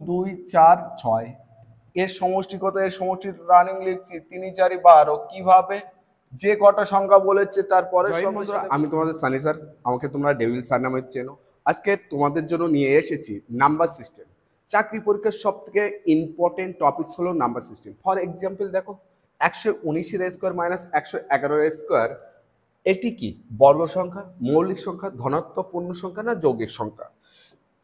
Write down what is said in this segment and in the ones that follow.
2 4 6 এর সমষ্টি কত? এর সমষ্টি রানিং লিখছি 3 4 12। কিভাবে? যে কটা সংখ্যা বলেছে তারপরে আমি তোমাদের সানি স্যার, আমাকে তোমরা ডেভিল স্যার নামে চেনো। আজকে তোমাদের জন্য নিয়ে এসেছি নাম্বার সিস্টেম। চাকরি পরীক্ষার সব থেকে ইম্পর্টেন্ট টপিকস হলো নাম্বার সিস্টেম। ফর এক্সাম্পল দেখো, 119 এর স্কোয়ার মাইনাস 111 এর স্কোয়ার, এটি কি বর্গ সংখ্যা, মৌলিক সংখ্যা, ধনাত্মক পূর্ণ সংখ্যা না যৌগিক সংখ্যা?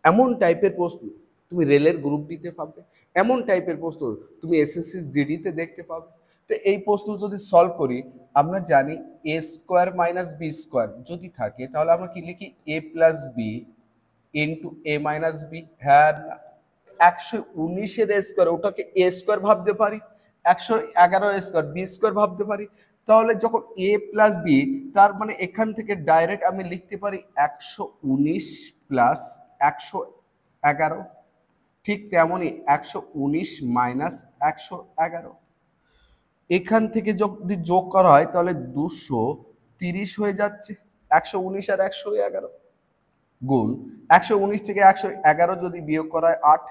এমন টাইপের প্রশ্ন তুমি রেলের গ্রুপ ডিতে পাবে, এমন টাইপের প্রশ্ন তুমি এসএসসি জিডিতে দেখতে পাবে। তো এই প্রশ্ন যদি সলভ করি, আমরা জানি এ স্কোয়ার মাইনাস বি স্কোয়ার যদি থাকে তাহলে আমরা কি লিখি? এ প্লাস বি ইন্টু এ মাইনাস বি। হ্যাঁ, 119 এর স্কোয়ার ওটাকে এ স্কোয়ার ভাবতে পারি, 111 স্কোয়ার বি স্কোয়ার ভাবতে পারি। তাহলে যখন এ প্লাস বি, তার মানে এখান থেকে ডাইরেক্ট আমি লিখতে পারি 119 প্লাস 111। ঠিক তেমনই 119 মাইনাস 111। এখান থেকে যদি যোগ করা হয় তাহলে 230 হয়ে যাচ্ছে। 119 আর 111 গুণ 119 থেকে 111 যদি বিয়োগ করা হয় 8,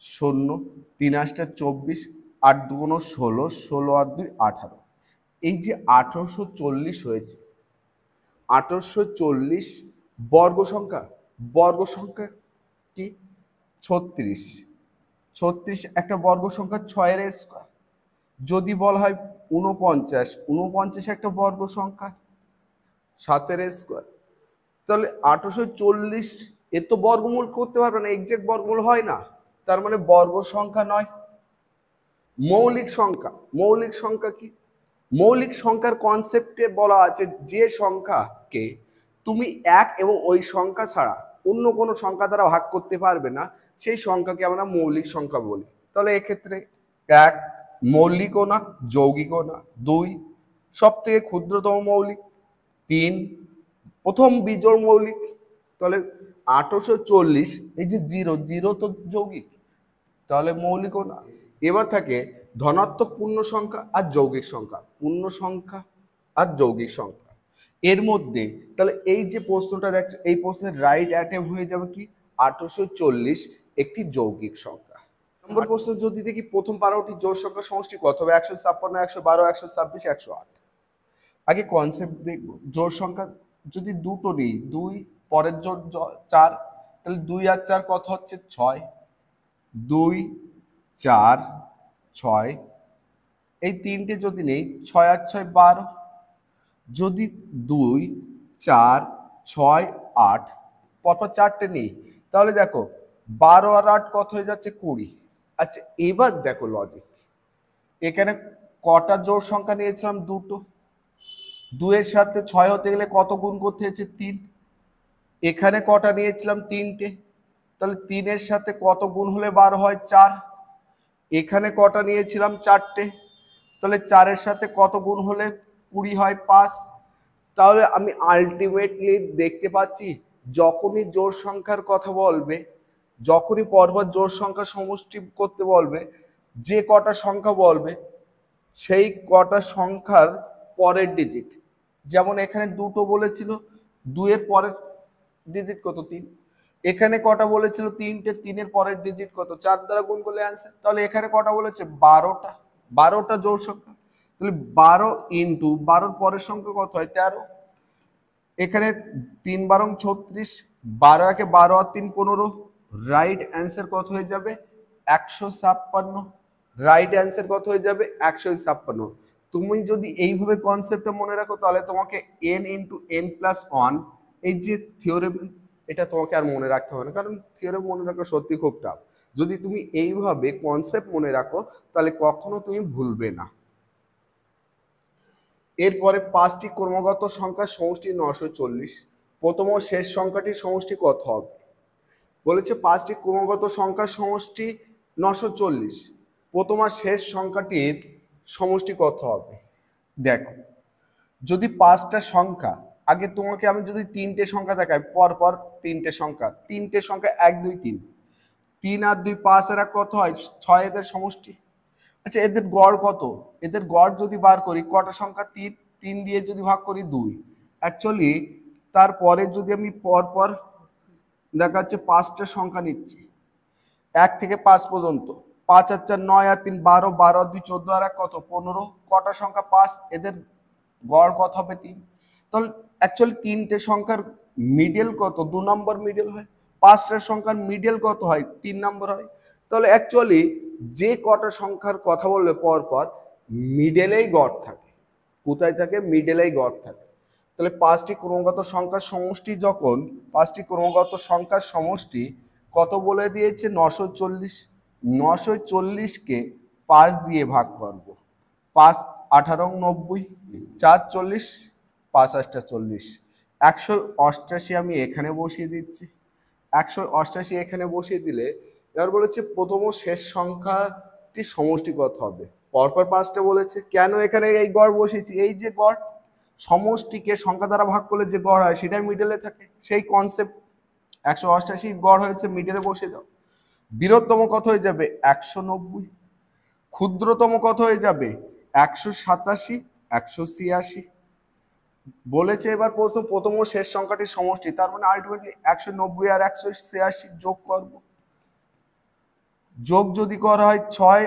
0 3 8 24, 8 2 16, 16 আর 2 18। এই যে 1840 হয়েছে, 1840 বর্গ সংখ্যা। বর্গ সংখ্যা কি? 36। 36 একটা বর্গ সংখ্যা, 6 এর স্কোয়ার। যদি বলা হয় 49, 49 একটা বর্গ সংখ্যা, 7 এর স্কোয়ার। তাহলে 1840 এর তো বর্গমূল করতে পারবে না, এক্সাক্ট বর্গমূল হয় না, তার মানে বর্গ সংখ্যা নয়। মৌলিক সংখ্যা। মৌলিক সংখ্যা কি? মৌলিক সংখ্যার কনসেপ্টে বলা আছে যে সংখ্যাকে তুমি এক এবং ওই সংখ্যা ছাড়া অন্য কোনো সংখ্যা দ্বারা ভাগ করতে পারবে না, সেই সংখ্যাকে আমরা মৌলিক সংখ্যা বলি। তাহলে এক্ষেত্রে 1 মৌলিকও না, যৌগিকও না। 2 সব থেকে ক্ষুদ্রতম মৌলিক। 3 প্রথম বিজোড় মৌলিক। তাহলে 1840, এই যে 0, 0 তো যৌগিক, তাহলে মৌলিকও না। এবার থাকে ধনাত্মক পূর্ণ সংখ্যা আর যৌগিক সংখ্যা। পূর্ণ সংখ্যা আর যৌগিক সংখ্যা এর মধ্যে, তাহলে এই যে প্রশ্নটা দেখছে, এই প্রশ্নের রাইট অ্যাটেম্প হয়ে যাবে কি? 1840 একটি যৌগিক সংখ্যা। নম্বর প্রশ্ন যদি দেখি, প্রথম 12টি জোড় সংখ্যা সমষ্টি কত হবে? 156, 112, 126, 108। আগে কনসেপ্ট দেখব। জোড় সংখ্যা যদি দুটো নিই, 2 পরের জোড় 4, তাহলে 2 আর 4 কত হচ্ছে? 6। 2 4 6, এই তিনটে যদি নেই, 6 আর 6 12। যদি 2 4 6 8 পরপর চারটে নেই, তাহলে দেখো 12 আর 8 কত হয়ে যাচ্ছে? 20। আচ্ছা, এবার দেখো লজিক, এখানে কটা জোড় সংখ্যা নিয়েছিলাম? দুটো। 2 এর সাথে 6 হতে গেলে কত গুণ করতে হয়েছে? 3। এখানে কটা নিয়েছিলাম? 3টে। তাহলে 3 এর সাথে কত গুণ হলে 12 হয়? 4। এখানে কটা নিয়েছিলাম? 4টে। তাহলে 4 এর সাথে কত গুণ হলে 20 হয়? 5। তাহলে আমি আলটিমেটলি দেখতে পাচ্ছি, যখনই জোড় সংখ্যার কথা বলবে, যখনই পরপর জোড় সংখ্যা সমষ্টি করতে বলবে, যে কটা সংখ্যা বলবে সেই কটা সংখ্যার পরের ডিজিট। যেমন এখানে দুটো বলেছিল, 2 এর পরের ডিজিট কত? 3। এখানে কটা বলেছিল? 3টে, 3 এর পরের ডিজিট কত? 4 দ্বারা গুণ করলে অ্যান্সার। তাহলে এখানে কটা বলেছে? 12টা। 12টা জোড় সংখ্যা। তাহলে 12 ইন্টু 12 পরের সংখ্যা কত হয়? 13। এখানে 3 12 36, 12 একে 12 আর 3 15। রাইট অ্যান্সার কত হয়ে যাবে? 156। রাইট অ্যান্সার কত হয়ে যাবে? 156। তুমি যদি এইভাবে কনসেপ্টটা মনে রাখো, তাহলে তোমাকে n ইন্টু n প্লাস 1, এই যে থিওরেম, এটা তোমাকে আর মনে রাখতে হবে না, কারণ থিওরেম মনে রাখা সত্যি খুব টাফ। যদি তুমি এইভাবে কনসেপ্ট মনে রাখো, তাহলে কখনো তুমি ভুলবে না। এরপরে 5টি ক্রমাগত সংখ্যার সমষ্টি 940। প্রথম ও শেষ সংখ্যাটির সমষ্টি কত হবে? বলেছে 5টি ক্রমাগত সংখ্যার সমষ্টি 940। প্রথম আর শেষ সংখ্যাটির সমষ্টি কত হবে? দেখো, যদি 5টা সংখ্যা, আগে তোমাকে আমি যদি 3টে সংখ্যা দেখাই, পরপর 3টে সংখ্যা, 3টে সংখ্যা 1 2 3, 3 আর 2 5, এরা কত হয়? 6 এদের সমষ্টি। আচ্ছা, এদের গড় কত? এদের গড় যদি বার করি, কটা সংখ্যা? 3, 3 দিয়ে যদি ভাগ করি 2। অ্যাকচুয়ালি তারপরে যদি আমি পরপর দেখা যাচ্ছে 5টা সংখ্যা নিচ্ছি, 1 থেকে 5 পর্যন্ত, 5 আর 4 9 আর 3 12, 12 আর 2 14 আর 1 কত 15, কটা সংখ্যা 5, এদের গড় কত হবে 3। তাহলে অ্যাকচুয়ালি তিনটে সংখ্যার মিডল কত, 2 নম্বর মিডল হয়। পাঁচটার সংখ্যার মিডল কত হয়, 3 নম্বর হয়। তাহলে অ্যাকচুয়ালি যে কটা সংখ্যার কথা বললে পর পর মিডলেই গড় থাকে। কোথায় থাকে, মিডলেই গড় থাকে। তাহলে পাঁচটি ক্রমাগত সংখ্যার সমষ্টি, যখন পাঁচটি ক্রমাগত সংখ্যার সমষ্টি কত বলে দিয়েছে, 940। 940কে 5 দিয়ে ভাগ করব। 5 18 90, 4 40, 5 8 40, 188 আমি এখানে বসিয়ে দিচ্ছি। 188 এখানে বসিয়ে দিলে এবার বলেছে প্রথম ও শেষ সংখ্যাটি সমষ্টি কত হবে। পরপর পাঁচটা বলেছে, কেন এখানে এই গড় বসিয়েছি, এই যে গড় সমষ্টিকে সংখ্যা দ্বারা ভাগ করলে যে গড় হয় সেটাই মিডলে থাকে, সেই কনসেপ্ট। 188 গড় হয়েছে, মিডলে বসে দাও। বৃহত্তম কত হয়ে যাবে, 190। ক্ষুদ্রতম কত হয়ে যাবে, 187, 186 বলেছে। এবার প্রশ্ন প্রথম ও শেষ সংখ্যাটির সমষ্টি, তার মানে আলটিমেটলি 190 আর 186 যোগ করব। যোগ যদি করা হয় 6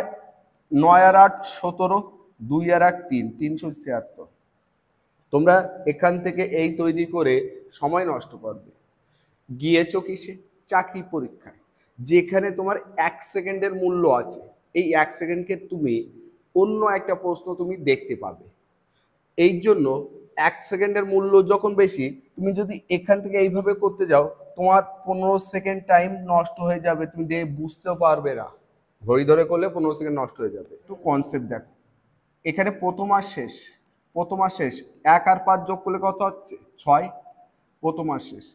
9 আর 8 17, 2 আর 1 3, 376। তোমরা এখান থেকে এই তৈরি করে সময় নষ্ট করবে। গিয়েছো কিসে, চাকরি পরীক্ষায়, যেখানে তোমার 1 সেকেন্ডের মূল্য আছে। এই 1 সেকেন্ডকে তুমি অন্য একটা প্রশ্ন তুমি দেখতে পাবে। এই জন্য 1 সেকেন্ডের মূল্য যখন বেশি, তুমি যদি এখান থেকে এইভাবে করতে যাও, তোমার 15 সেকেন্ড টাইম নষ্ট হয়ে যাবে, তুমি বুঝতেও পারবে না। ঘড়ি ধরে করলে 15 সেকেন্ড নষ্ট হয়ে যাবে। একটু কনসেপ্ট দেখো, এখানে প্রথম আর শেষ, প্রথম আর শেষ 1 আর 5 যোগ করলে কত হচ্ছে, 6, প্রথম আর শেষ।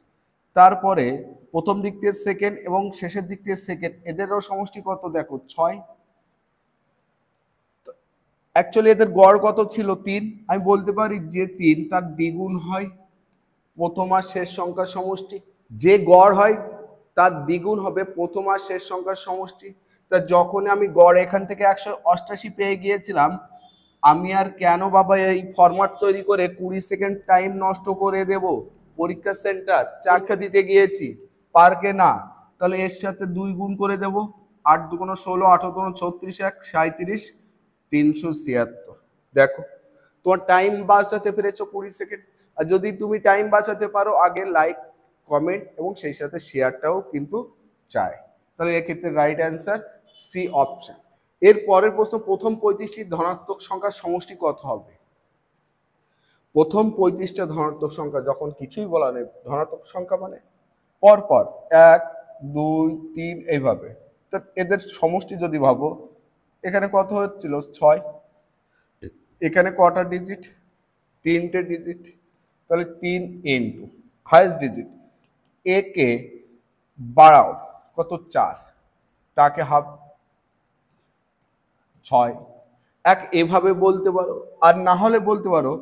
তারপরে প্রথম দিক থেকে সেকেন্ড এবং শেষের দিক থেকে সেকেন্ড, এদেরও সমষ্টি কত দেখো, 6। অ্যাকচুয়ালি এদের গড় কত ছিল, 3। আমি বলতে পারি যে 3 তার দ্বিগুণ হয় প্রথম আর শেষ সংখ্যার সমষ্টি। যে গড় হয় তার দ্বিগুণ হবে প্রথম আর শেষ সংখ্যার সমষ্টি। তা যখন আমি গড় এখান থেকে 188 পেয়ে গিয়েছিলাম, আমি আর কেন বাবা এই ফরম্যাট তৈরি করে 20 সেকেন্ড টাইম নষ্ট করে দেব পরীক্ষা সেন্টার চাকরি দিতে গিয়েছি, পার্কে না। তাহলে এর সাথে 2 গুণ করে দেব, 8 2 16, 8 2 36, 1 37, 376। দেখো তোমার টাইম বাঁচাতে পেরেছো 20 সেকেন্ড। আর যদি তুমি টাইম বাঁচাতে পারো, আগে লাইক কমেন্ট এবং সেই সাথে শেয়ারটাও কিন্তু চাই। তাহলে এক্ষেত্রে রাইট অ্যান্সার সি অপশন। এর পরের প্রশ্ন, প্রথম 35টি ধনাত্মক সংখ্যার সমষ্টি কত হবে। প্রথম 35টা ধনাত্মক সংখ্যা, যখন কিছুই বলা নেই, ধনাত্মক সংখ্যা মানে পরপর 1 2 3 এইভাবে, তো এদের সমষ্টি যদি ভাবো, এখানে কত হচ্ছিল 6, এখানে কটা ডিজিট, 3টে ডিজিট। তাহলে 3 ইন্টু হাইয়েস্ট ডিজিট, এ কে বাড়াও কত 4, তাকে হাফ 6। এক এভাবে বলতে পারো, আর না হলে বলতে পারো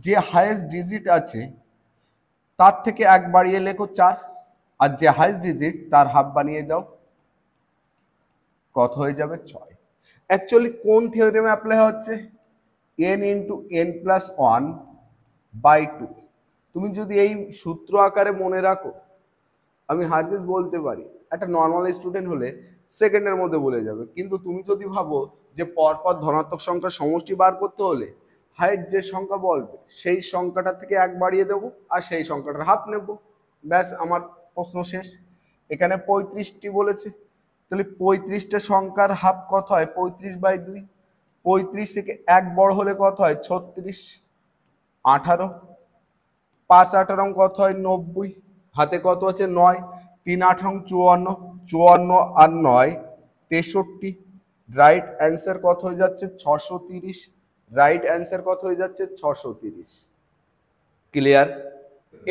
যে হাইয়েস্ট ডিজিট আছে তার থেকে 1 বাড়িয়ে লেখো 4, আর যে হাইয়েস্ট ডিজিট তার হাফ বানিয়ে দাও, কত হয়ে যাবে 6। অ্যাকচুয়ালি কোন থিওরেমে অ্যাপ্লাই হচ্ছে, n ইন্টু n প্লাস 1/2। তুমি যদি এই সূত্র আকারে মনে রাখো, আমি হারগিজ বলতে পারি একটা নর্মাল স্টুডেন্ট হলে সেকেন্ডের মধ্যে বলে যাবে। কিন্তু তুমি যদি ভাবো যে পরপর ধনাত্মক সংখ্যার সমষ্টি বার করতে হলে হাইয়েস্ট যে সংখ্যা বলবে সেই সংখ্যাটা থেকে 1 বাড়িয়ে দেবো আর সেই সংখ্যাটার হাফ নেব, ব্যাস আমার প্রশ্ন শেষ। এখানে 35টি বলেছে, তাহলে 35টা সংখ্যার হাফ কত হয়, 35/2। 35 থেকে 1 বড় হলে কত হয়, 36, 18, 5 18 কত হয়, 90, হাতে কত আছে 9, 3 18 54, 54 আর 9 63। রাইট অ্যান্সার কত হয়ে যাচ্ছে, 630। রাইট অ্যান্সার কত হয়ে যাচ্ছে, 630। ক্লিয়ার।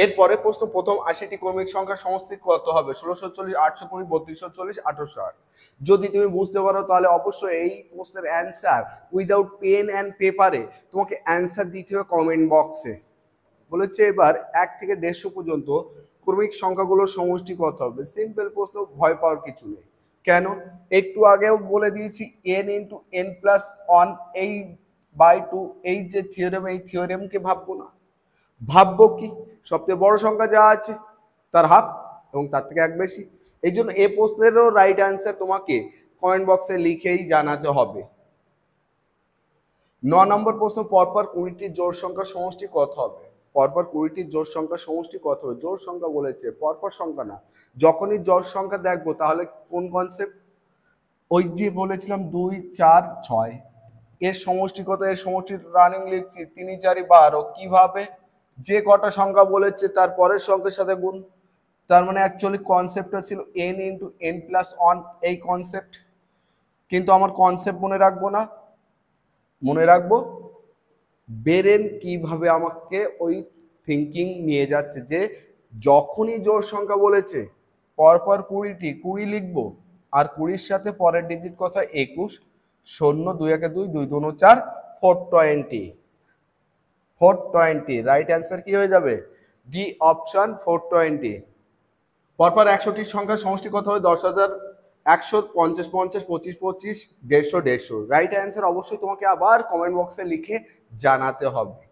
এরপরে প্রশ্ন, প্রথম 80টি ক্রমিক সংখ্যার সমষ্টি কত হবে, 1640, 820, 3240, 1808। যদি তুমি বুঝতে পারো তাহলে অবশ্যই এই প্রশ্নের অ্যান্সার উইদাউট পেন অ্যান্ড পেপারে তোমাকে অ্যান্সার দিতে হবে কমেন্ট বক্সে। বলেছে এবার 1 থেকে 150 পর্যন্ত ক্রমিক সংখ্যাগুলোর সমষ্টি কত হবে। সিম্পল প্রশ্ন, ভয় পাওয়ার কিছু নেই। কেন, একটু আগেও বলে দিয়েছি n ইন্টু n প্লাস 1 এই বাই 2, এই যে থিওরেম, এই থিওরেমকে ভাববো না, ভাববো কি সবচেয়ে বড় সংখ্যা যা আছে তার হাফ এবং তার থেকে 1 বেশি। এই জন্য এই প্রশ্নেরও রাইট অ্যান্সার তোমাকে কমেন্ট বক্সে লিখেই জানাতে হবে। 9 নম্বর প্রশ্ন, পরপর 20টি জোড় সংখ্যার সমষ্টি কত হবে? পরপর 20টি জোড় সংখ্যার সমষ্টি কত হবে? জোড় সংখ্যা বলেছে, পরপর সংখ্যা না। যখনই জোড় সংখ্যা দেখবো তাহলে কোন কনসেপ্ট? ওই যে বলেছিলাম 2, 4, 6 এর সমষ্টি কত? এর সমষ্টি রানিং লিখছি 3, 4, 12। কিভাবে? যে কটা সংখ্যা বলেছে তার পরের সংখ্যার সাথে গুণ। তার মানে অ্যাকচুয়ালি কনসেপ্টটা ছিল n ইন্টু n প্লাস 1, এই কনসেপ্ট। কিন্তু আমার কনসেপ্ট মনে রাখবো না, মনে রাখবো বেরেন কিভাবে আমাকে ওই থিঙ্কিং নিয়ে যাচ্ছে যে যখনই জোড় সংখ্যা বলেছে পরপর 20টি 20 লিখবো, আর 20-র সাথে পরের ডিজিট কথা 21, 0, 2 1 2, 2 2 4, 420। 420 রাইট অ্যান্সার কি হয়ে যাবে? D option 420। পরপর 100টি সংখ্যার সমষ্টি কত হবে? 10,000, 100, 50 50, 25 25, 150 150। রাইট অ্যান্সার অবশ্যই তোমাকে আবার কমেন্ট বক্সে লিখে জানাতে হবে।